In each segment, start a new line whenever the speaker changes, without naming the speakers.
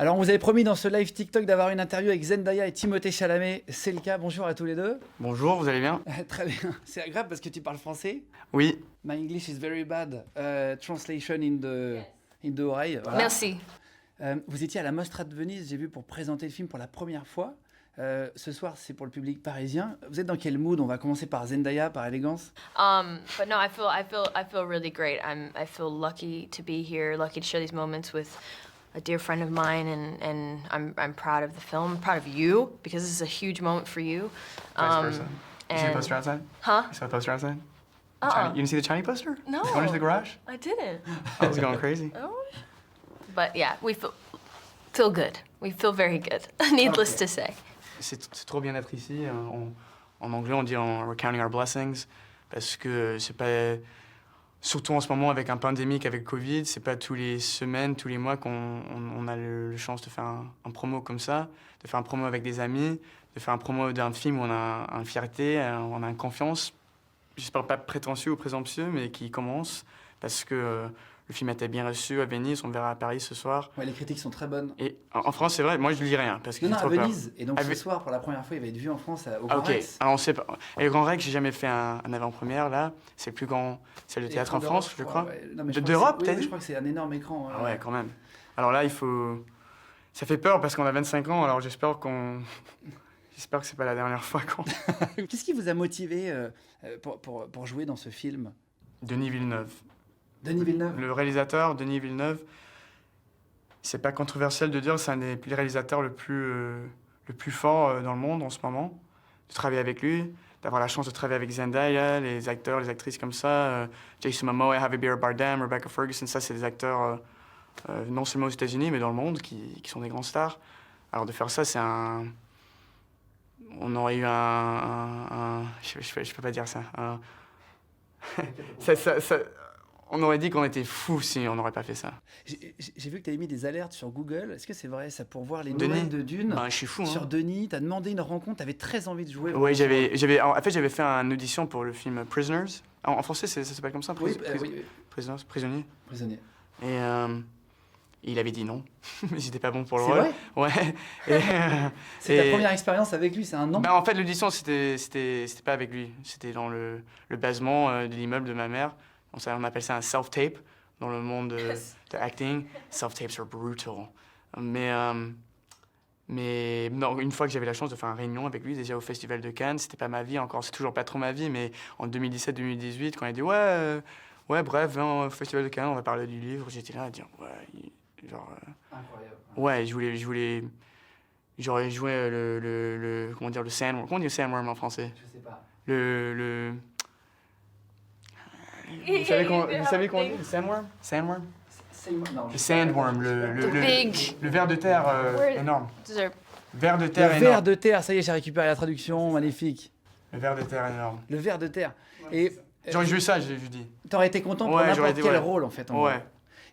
Alors, on vous avait promis dans ce live TikTok d'avoir une interview avec Zendaya et Timothée Chalamet. C'est le cas. Bonjour à tous les deux.
Bonjour, vous allez bien?
Très bien. C'est agréable parce que tu parles français.
Oui.
My English is very bad. Translation in the oreille. Voilà.
Merci.
Vous étiez à la Mostra de Venise, j'ai vu, pour présenter le film pour la première fois. Ce soir, c'est pour le public parisien. Vous êtes dans quel mood? On va commencer par Zendaya, par élégance.
But no, I feel really great. I feel lucky to be here, lucky to share these moments with a dear friend of mine, and I'm proud of the film, proud of you, because this is a huge moment for you.
Vice versa. You see the
and-
poster outside?
Huh?
You saw the poster outside?
Uh-uh.
You didn't see the Chinese poster?
No.
Going into the garage?
I didn't.
I was going crazy.
Oh. But yeah, we feel good. We feel very good. Needless to say.
C'est trop bien d'être ici. En anglais, on dit we're counting our blessings, parce que c'est pas... Surtout en ce moment, avec un pandémique, avec Covid, c'est pas tous les semaines, tous les mois qu'on a le chance de faire un promo comme ça, de faire un promo avec des amis, de faire un promo d'un film où on a une fierté, on a une confiance. J'espère pas prétentieux ou présomptueux, mais qui commence, parce que le film a été bien reçu à Venise, on le verra à Paris ce soir.
Ouais, les critiques sont très bonnes.
Et en France, c'est vrai, moi je ne lis rien, parce que
Non,
j'ai
à
trop peur.
Venise. Et donc
À
ce
Ve-
soir, pour la première fois, il va être vu en France au
Ah,
Grand
ok,
Rex.
alors on sait pas. Et le Grand Rex, j'ai jamais fait un avant-première, là. C'est le plus grand, c'est le théâtre en
Écran
France,
d'Europe,
je crois.
ouais. Non, mais je crois que
D'Europe,
c'est-
t'as
oui,
dit?
je crois que c'est un énorme écran.
Ah ouais, quand même. Alors là, il faut... Ça fait peur parce qu'on a 25 ans, alors j'espère qu'on... J'espère que c'est pas la dernière fois qu'on...
Qu'est-ce qui vous a motivé pour jouer dans ce film?
Denis Villeneuve.
Denis Villeneuve.
Le réalisateur, Denis Villeneuve, c'est pas controversiel de dire que c'est un des réalisateurs le plus fort dans le monde en ce moment. De travailler avec lui, d'avoir la chance de travailler avec Zendaya, les acteurs, les actrices comme ça, Jason Momoa, Javier Bardem, Rebecca Ferguson, ça c'est des acteurs non seulement aux États-Unis mais dans le monde qui sont des grands stars. Alors de faire ça, c'est un... On aurait eu je peux pas dire ça. On aurait dit qu'on était fous si on n'aurait pas fait ça.
J'ai vu que tu avais mis des alertes sur Google. Est-ce que c'est vrai ça, pour voir les
Denis.
nouvelles de Dune?
Ben, je suis fou,
Sur
hein.
Denis, tu as demandé une rencontre, tu avais très envie de jouer.
Oui, j'avais fait une audition pour le film Prisoners. En français, ça s'appelle comme ça,
Oui, oui.
Prisoners, prisonnier.
Prisonnier.
Et il avait dit non. J'étais pas bon pour le
C'est
rôle.
vrai?
Ouais.
C'est ta première expérience avec lui, c'est un an?
Ben, en fait, l'audition, c'était pas avec lui. C'était dans le basement de l'immeuble de ma mère. On appelle ça un self-tape dans le monde de acting. Self-tapes are brutal. Mais non, une fois que j'avais la chance de faire une réunion avec lui, déjà au Festival de Cannes, c'était pas ma vie encore, c'est toujours pas trop ma vie, mais en 2017-2018, quand il a dit ouais, bref, viens au Festival de Cannes, on va parler du livre, j'étais là à dire genre...
Incroyable.
Ouais, j'aurais joué comment dire, le sandworm. Comment on dit le sandworm en français?
Je sais pas.
Vous savez qu'on dit le sandworm? Sandworm? Le sandworm, le ver de terre énorme.
Dessert.
Ver de
Le
terre
ver
énorme.
de terre, ça y est, j'ai récupéré la traduction, magnifique.
Le ver de terre énorme.
Le ver de terre. Et
J'aurais joué ça, j'ai dit.
t'aurais été content pour
Ouais, j'aurais
n'importe
été,
quel
ouais.
rôle en fait. En
Ouais.
vrai.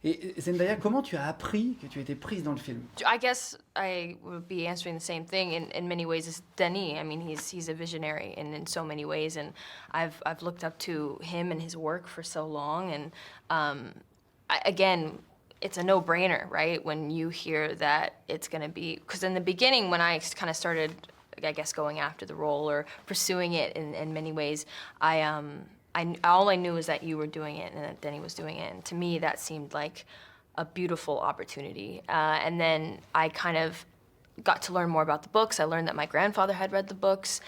Et Zendaya, comment tu as appris que tu étais prise dans le film?
I guess I would be answering the same thing in many ways as Denis. I mean, he's a visionary in so many ways, and I've looked up to him and his work for so long. And again, it's a no-brainer, right? When you hear that it's going to be, because in the beginning, when I kind of started, I guess, going after the role or pursuing it in many ways, all I knew was that you were doing it and that Denny was doing it. And to me, that seemed like a beautiful opportunity. And then I kind of got to learn more about the books. I learned that my grandfather had read the books.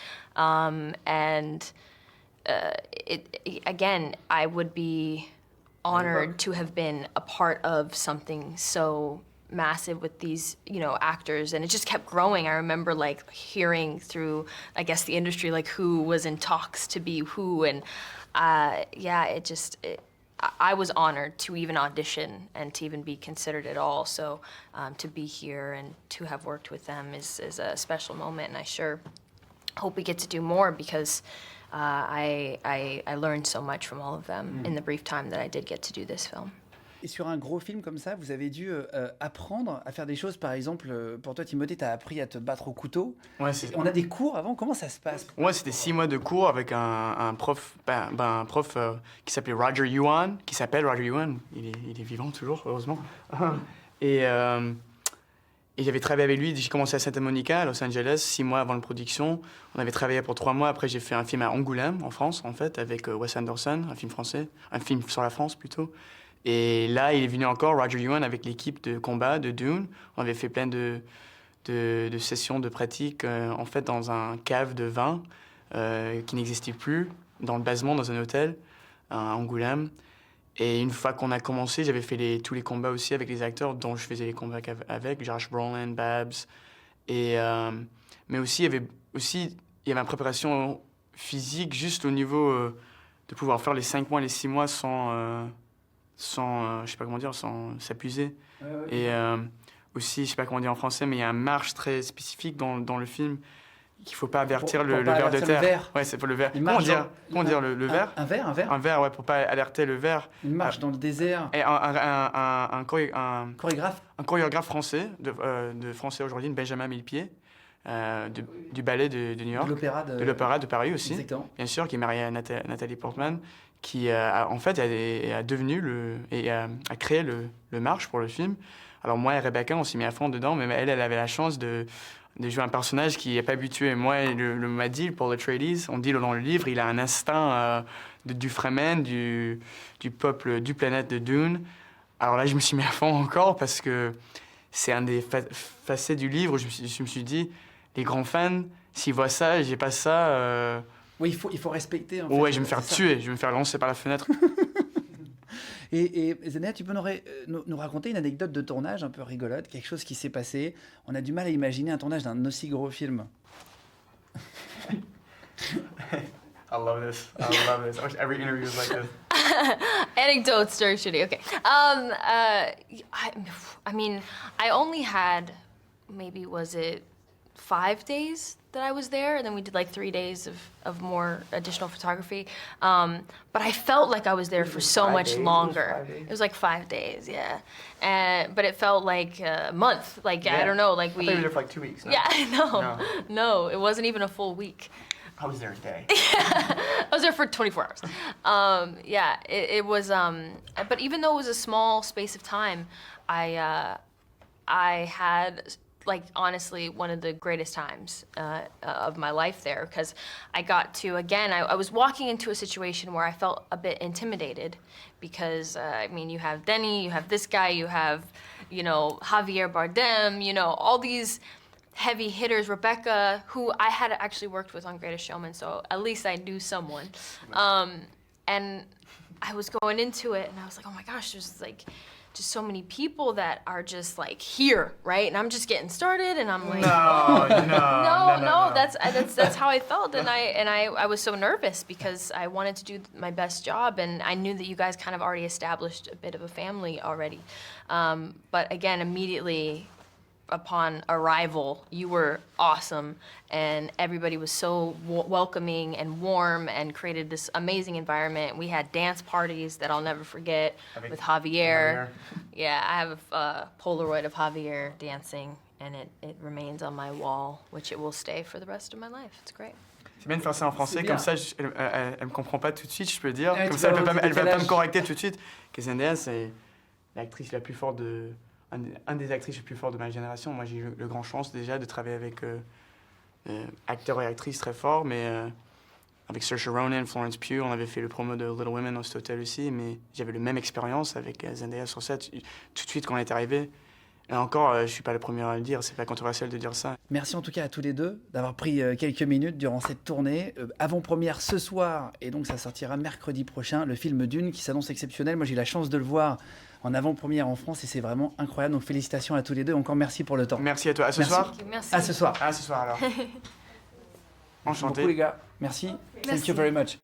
Again, I would be honored to have been a part of something so massive with these, actors, and it just kept growing. I remember like hearing through, I guess, the industry, like who was in talks to be who, and I was honored to even audition and to even be considered at all. So to be here and to have worked with them is a special moment, and I sure hope we get to do more because I learned so much from all of them in the brief time that I did get to do this film.
Et sur un gros film comme ça, vous avez dû apprendre à faire des choses. Par exemple, pour toi, Timothée, tu as appris à te battre au couteau.
Ouais,
On a des cours avant. Comment ça se passe?
Ouais, c'était 6 mois de cours avec un prof, un prof qui s'appelait Roger Yuan, qui s'appelle Roger Yuan. Il est vivant toujours, heureusement. Et Et j'avais travaillé avec lui, j'ai commencé à Santa Monica, à Los Angeles, 6 mois avant la production. On avait travaillé pour 3 mois. Après, j'ai fait un film à Angoulême, en France, en fait, avec Wes Anderson, un film français, un film sur la France plutôt. Et là, il est venu encore, Roger Ewan, avec l'équipe de combat de Dune. On avait fait plein de sessions de pratique, en fait, dans un cave de vin qui n'existait plus, dans le basement, dans un hôtel, à Angoulême. Et une fois qu'on a commencé, j'avais fait tous les combats aussi avec les acteurs dont je faisais les combats avec, Josh Brolin, Babs. Mais aussi, il y avait une préparation physique juste au niveau de pouvoir faire les 5 mois, les 6 mois sans je sais pas comment dire, sans s'épuiser. Et aussi, je sais pas comment dire en français, mais il y a une marche très spécifique dans le film qu'il faut pas avertir le ver de terre. Ouais, c'est pour le ver. Comment dire le ver?
Un ver?
Un ver, ouais, pour pas alerter le ver.
Une marche dans le désert.
Et un
Chorégraphe?
Un chorégraphe français, de français aujourd'hui, Benjamin Millepied, du ballet de New York. De l'opéra de Paris aussi.
Exactement.
Bien sûr, qui est marié à Nathalie Portman, qui en fait a créé le marche pour le film. Alors moi et Rebecca, on s'est mis à fond dedans, mais elle avait la chance de jouer un personnage qui n'est pas habitué. Moi, le m'a dit, Paul Atreides, on dit dans le livre, il a un instinct du Fremen, du peuple, du planète de Dune. Alors là, je me suis mis à fond encore parce que c'est un des facettes du livre. Je me suis dit, les grands fans, s'ils voient ça et j'ai pas ça...
Oui, il faut respecter. En fait,
ouais, je vais me faire tuer, je vais me faire lancer par la fenêtre.
Et Zendaya, tu peux nous raconter une anecdote de tournage un peu rigolote, quelque chose qui s'est passé. On a du mal à imaginer un tournage d'un aussi gros film.
I love this. I wish every interview was like this.
Anecdotes during shooting. Okay. I mean, I only had maybe, was it 5 days that I was there, and then we did like 3 days of more additional photography. But I felt like I was there for so much longer. It was like 5 days, yeah. But it felt like a month. Like, yeah. I don't know, like
I thought you were there for like 2 weeks. No?
Yeah, no, it wasn't even a full week.
I was there a day.
I was there for 24 hours. Yeah, it was, but even though it was a small space of time, I had, like, honestly, one of the greatest times of my life there, because I got to, again, I was walking into a situation where I felt a bit intimidated, because, I mean, you have Denny, you have this guy, you have, you know, Javier Bardem, you know, all these heavy hitters, Rebecca, who I had actually worked with on Greatest Showman, so at least I knew someone. And I was going into it, and I was like, oh my gosh, there's like just so many people that are just like here, right? And I'm just getting started, and I'm like, no. That's how I felt, and I was so nervous because I wanted to do my best job, and I knew that you guys kind of already established a bit of a family already. But again, immediately upon arrival, you were awesome, and everybody was so welcoming and warm and created this amazing environment. We had dance parties that I'll never forget with Javier. Yeah, I have a Polaroid of Javier dancing, and it remains on my wall, which it will stay for the rest of my life. It's great.
C'est bien de faire ça en français, comme ça elle me comprend pas tout de suite, je peux dire. Comme ça elle va pas me correcter tout de suite. Que Zendaya, c'est l'actrice la plus forte de... Un des actrices les plus fortes de ma génération. Moi, j'ai eu le grand chance déjà de travailler avec acteurs et actrices très forts, mais avec Saoirse Ronan, Florence Pugh, on avait fait le promo de Little Women dans cet hôtel aussi, mais j'avais la même expérience avec Zendaya sur set tout de suite quand on est arrivé. Et encore, je suis pas le premier à le dire, c'est pas controversiel de dire ça.
Merci en tout cas à tous les deux d'avoir pris quelques minutes durant cette tournée. Avant-première ce soir, et donc ça sortira mercredi prochain, le film Dune qui s'annonce exceptionnel. Moi, j'ai eu la chance de le voir en avant-première en France et c'est vraiment incroyable. Donc félicitations à tous les deux. Encore merci pour le temps.
Merci à toi. À ce soir.
Merci.
À ce soir.
À ce soir alors.
Enchanté.
Enchanté.
Beaucoup les gars. Merci. Thank you very much.